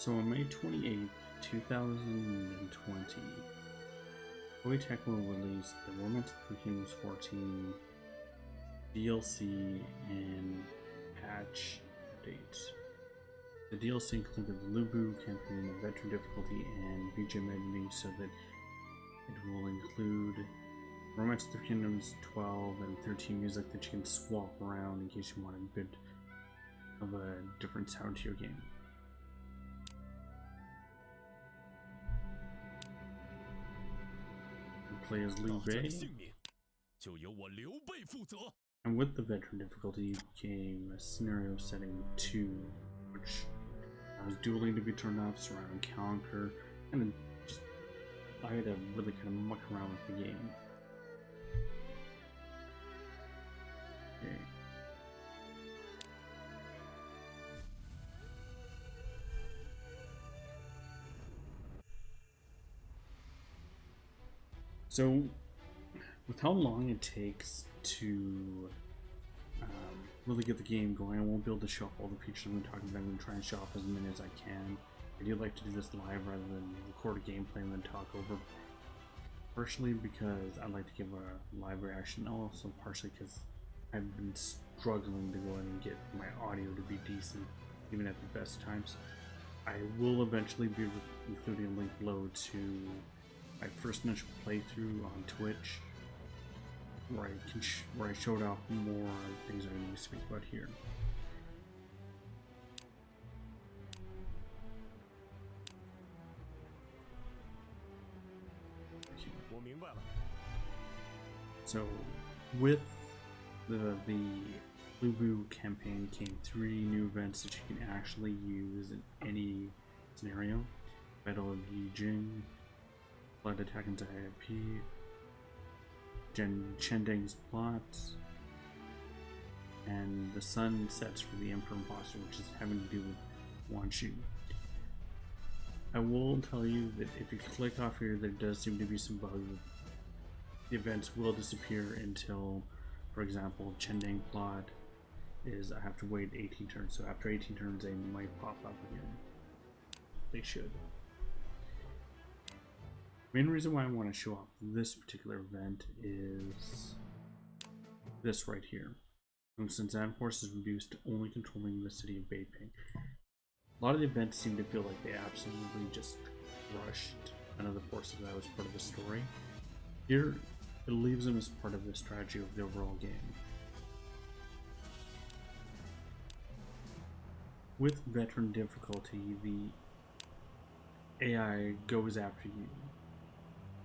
So on May 28th, 2020, Koei Tecmo released the Romance of the Kingdoms 14 DLC and patch updates. The DLC included the Lu Bu campaign, the veteran difficulty, and BGM editing, so that it will include Romance of the Kingdoms 12 and 13 music that you can swap around in case you want a bit of a different sound to your game. Play as Liu Bei, and with the veteran difficulty you became a scenario setting 2, which was dueling to be turned off, surround and conquer, and then just I had to really kind of muck around with the game. Okay. So, with how long it takes to really get the game going, I won't be able to show off all the features I'm going to talk about. I'm going to try and show off as many as I can. I do like to do this live rather than record a gameplay and then talk over. Partially because I like to give a live reaction, also partially because I've been struggling to go ahead and get my audio to be decent, even at the best times. I will eventually be including a link below to my first initial playthrough on Twitch, where I showed off more things I'm going to speak about here. So, with the Lu Bu campaign came 3 new events that you can actually use in any scenario: Battle of Yijing, Flood Attack into IIP, Chendeng's plot, and the sun sets for the Emperor Imposter, which is having to do with Wan Shu. I will tell you that if you click off here, there does seem to be some bugs. The events will disappear until, for example, Chendeng plot is I have to wait 18 turns, so after 18 turns they might pop up again. They should. Main reason why I want to show off this particular event is this right here. Since Force is reduced to only controlling the city of Beiping, a lot of the events seem to feel like they absolutely just rushed another force that was part of the story. Here, it leaves them as part of the strategy of the overall game. With veteran difficulty, the AI goes after you.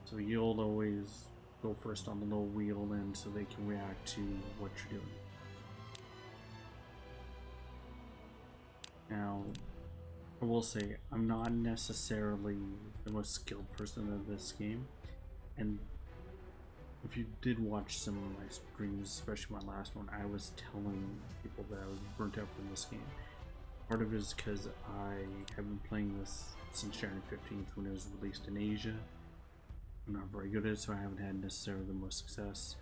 So you'll always go first on the low wheel, and so they can react to what you're doing. Now, I will say, I'm not necessarily the most skilled person in this game, and if you did watch some of my streams, especially my last one, I was telling people that I was burnt out from this game. Part of it is because I have been playing this since January 15th when it was released in Asia. I'm not very good at it, so I haven't had necessarily the most success.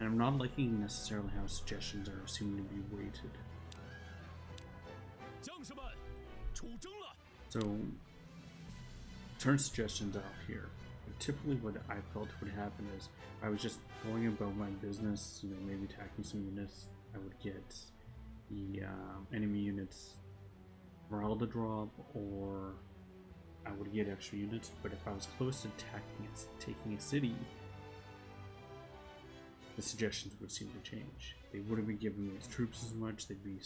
And I'm not liking necessarily how suggestions are seeming to be weighted. So, turn suggestions off here. But typically what I felt would happen is I was just going about my business, maybe attacking some units, I would get the enemy units morale to drop, or I would get extra units. But if I was close to taking a city, the suggestions would seem to change. They wouldn't be giving me troops as much, they'd be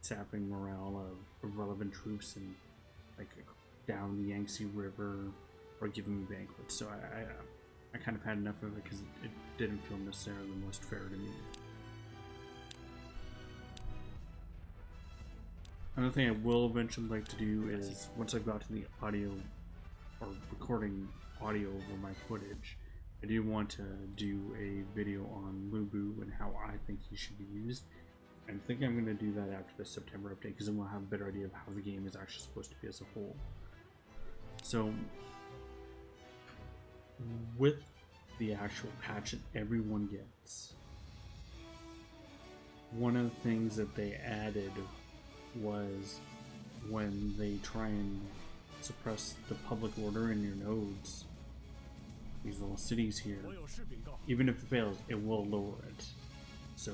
sapping morale of relevant troops and like down the Yangtze River, or giving me banquets. So I kind of had enough of it because it didn't feel necessarily the most fair to me. Another thing I will eventually like to do is, once I've got to the audio, or recording audio over my footage, I do want to do a video on Lu Bu and how I think he should be used. I think I'm going to do that after the September update, because then we'll have a better idea of how the game is actually supposed to be as a whole. So, with the actual patch that everyone gets, one of the things that they added was when they try and suppress the public order in your nodes, these little cities here, even if it fails, it will lower it. So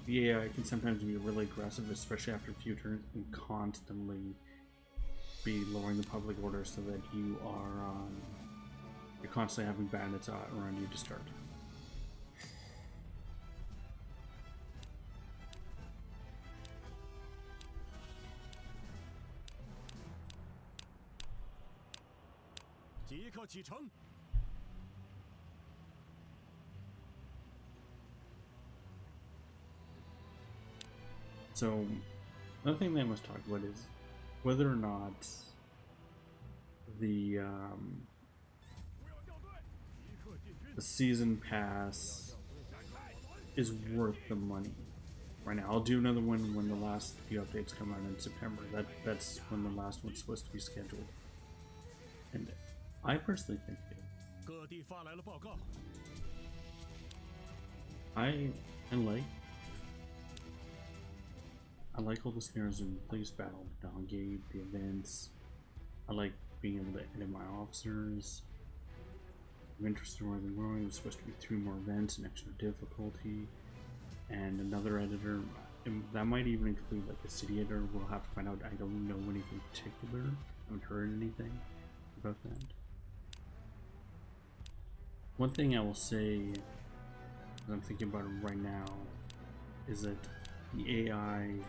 the AI can sometimes be really aggressive, especially after a few turns, and constantly be lowering the public order so that you are you're constantly having bandits around you to start. So, another thing that I must talk about is whether or not the season pass is worth the money. Right now, I'll do another one when the last few updates come out in September. That's when the last one's supposed to be scheduled, and I personally think it. I like all the scenarios in Police Battle, Dawn Gate, the events. I like being able to edit my officers. I'm interested in where they're going. There's supposed to be 3 more events and extra difficulty, and another editor. And that might even include like a city editor. We'll have to find out. I don't know anything particular. I haven't heard anything about that. One thing I will say, as I'm thinking about it right now, is that the AI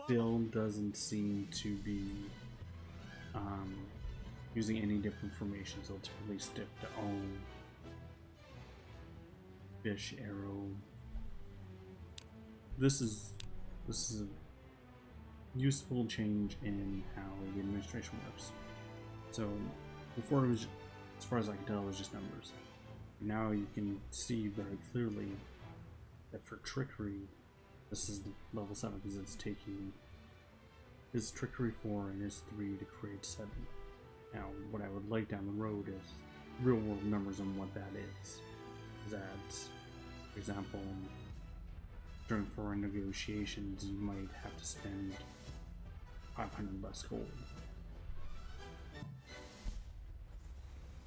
still doesn't seem to be using any different information, so it's really stick to own fish arrow. This is a useful change in how the administration works. So before it was, as far as I can tell, it was just numbers. Now you can see very clearly that for trickery, this is level 7 because it's taking is trickery 4 and is 3 to create 7. Now, what I would like down the road is real world numbers on what that is. That, for example, during foreign negotiations, you might have to spend 500 less gold.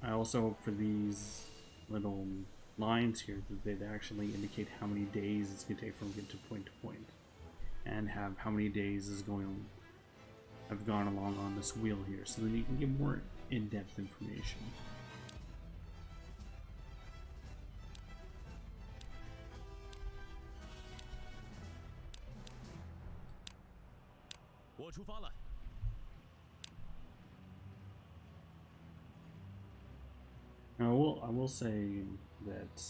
I also hope for these little lines here that they'd actually indicate how many days it's going to take from get to point, and have how many days is have gone along on this wheel here, so that you can get more in-depth information. Now, I will say that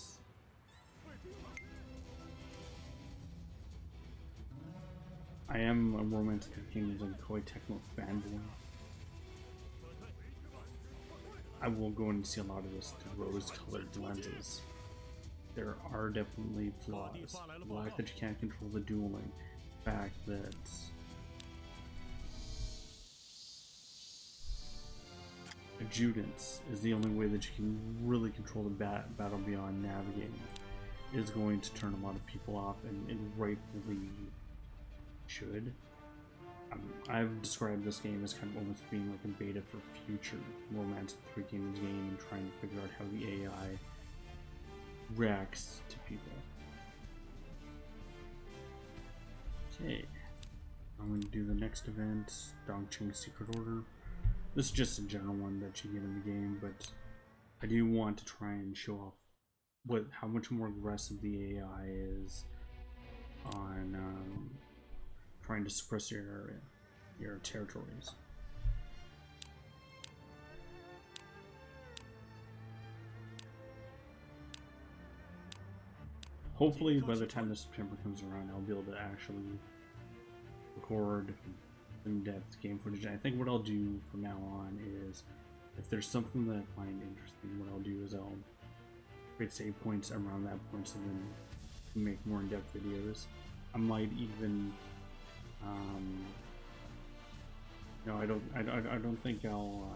I am a Romantic Kingdoms and Koei Tecmo fanboy. I will go and see a lot of this through rose-colored lenses. There are definitely flaws. The fact that you can't control the dueling, the fact that adjutants is the only way that you can really control the battle beyond navigating, is going to turn a lot of people off, and rightfully should. I've described this game as kind of almost being like a beta for future Romantic 3 Kingdoms game and trying to figure out how the AI reacts to people. Okay, I'm going to do the next event, Dongqing Secret Order. This is just a general one that you get in the game, but I do want to try and show off how much more aggressive the AI is on trying to suppress your territories. Hopefully by the time this September comes around, I'll be able to actually record in-depth game footage. I think what I'll do from now on is, if there's something that I find interesting, what I'll do is I'll create save points around that point, so then make more in-depth videos. I might even no, I don't think I'll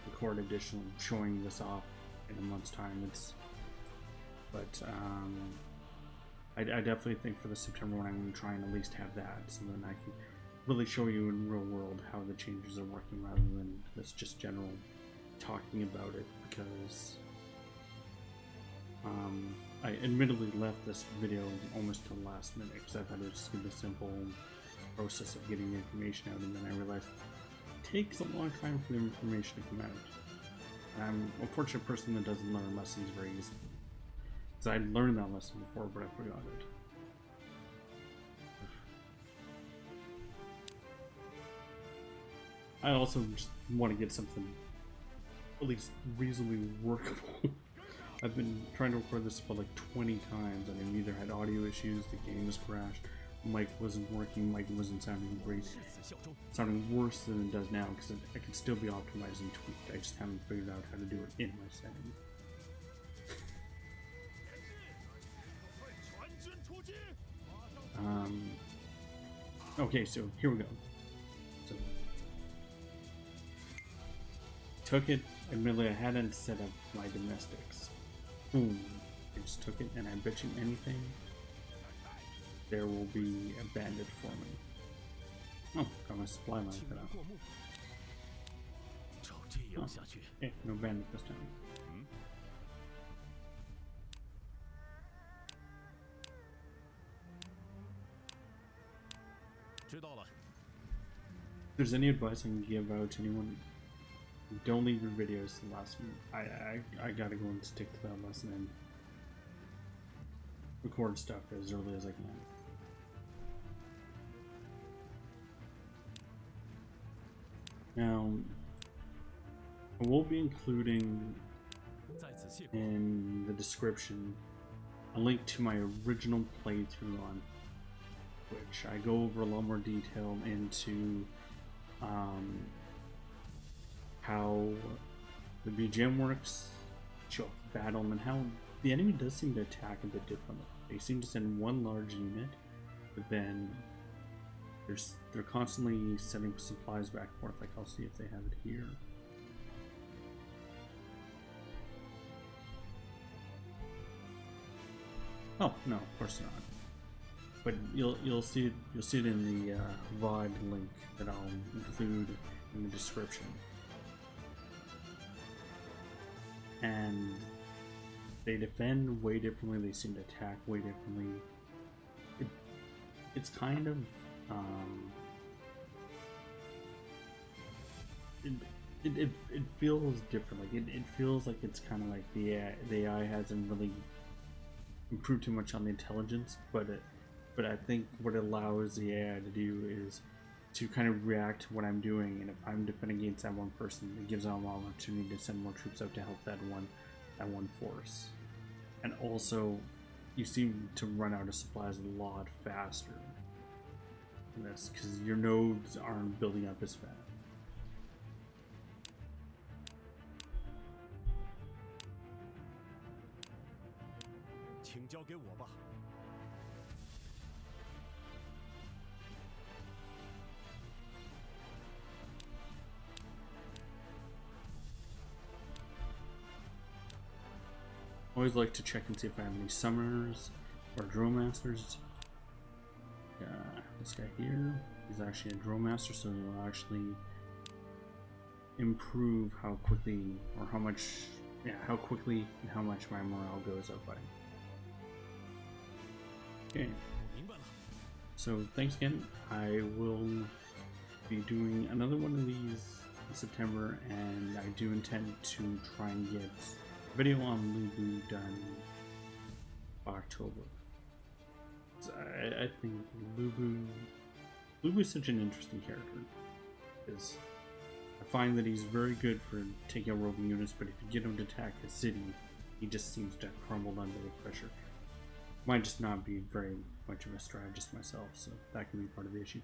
record additional showing this off in a month's time. But I definitely think for the September one, I'm going to try and at least have that, so then I can really show you in real world how the changes are working rather than this just general talking about it, because I admittedly left this video almost to the last minute because I thought it was just going to be a simple process of getting the information out, and then I realized it takes a long time for the information to come out. And I'm a fortunate person that doesn't learn lessons very easily. Because I learned that lesson before, but I forgot it. I also just want to get something at least reasonably workable. I've been trying to record this about like 20 times, and I've either had audio issues, the game has crashed, mic wasn't working, mic wasn't sounding great, sounding worse than it does now because I can still be optimized and tweaked. I just haven't figured out how to do it in my settings. Okay, so here we go. So, took it. Admittedly, I hadn't set up my domestics. Boom. I just took it, and I bet you anything, there will be a bandit for me. Oh, got my supply line cut out. Oh, okay, no bandit this time. If there's any advice I can give out to anyone, don't leave your videos to the last minute. I gotta go and stick to that lesson and record stuff as early as I can. Now, I will be including in the description a link to my original playthrough on Twitch. I go over a lot more detail into how the BGM works, show up the battle, and how the enemy does seem to attack a bit differently. They seem to send one large unit, but then they're constantly sending supplies back and forth. Like, I'll see if they have it here. Oh no, of course not. But you'll see it in the VOD link that I'll include in the description. And they defend way differently. They seem to attack way differently. It's kind of it feels different. Like it feels like it's kind of like the AI hasn't really improved too much on the intelligence, but I think what it allows the AI to do is to kind of react to what I'm doing, and if I'm defending against that one person, it gives them an opportunity to send more troops out to help that one force. And also, you seem to run out of supplies a lot faster in this because your nodes aren't building up as fast. Always like to check and see if I have any summoners or drill masters. This guy here is actually a drill master, so he'll actually improve how quickly or how much, how quickly and how much my morale goes up by. Okay. So thanks again. I will be doing another one of these in September, and I do intend to try and get video on Lu Bu done by October. So I think Lu Bu is such an interesting character, because I find that he's very good for taking out roving units, but if you get him to attack a city, he just seems to have crumbled under the pressure. Might just not be very much of a strategist myself, so that can be part of the issue.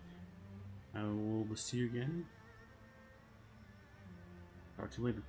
I will see you again. Talk to you later.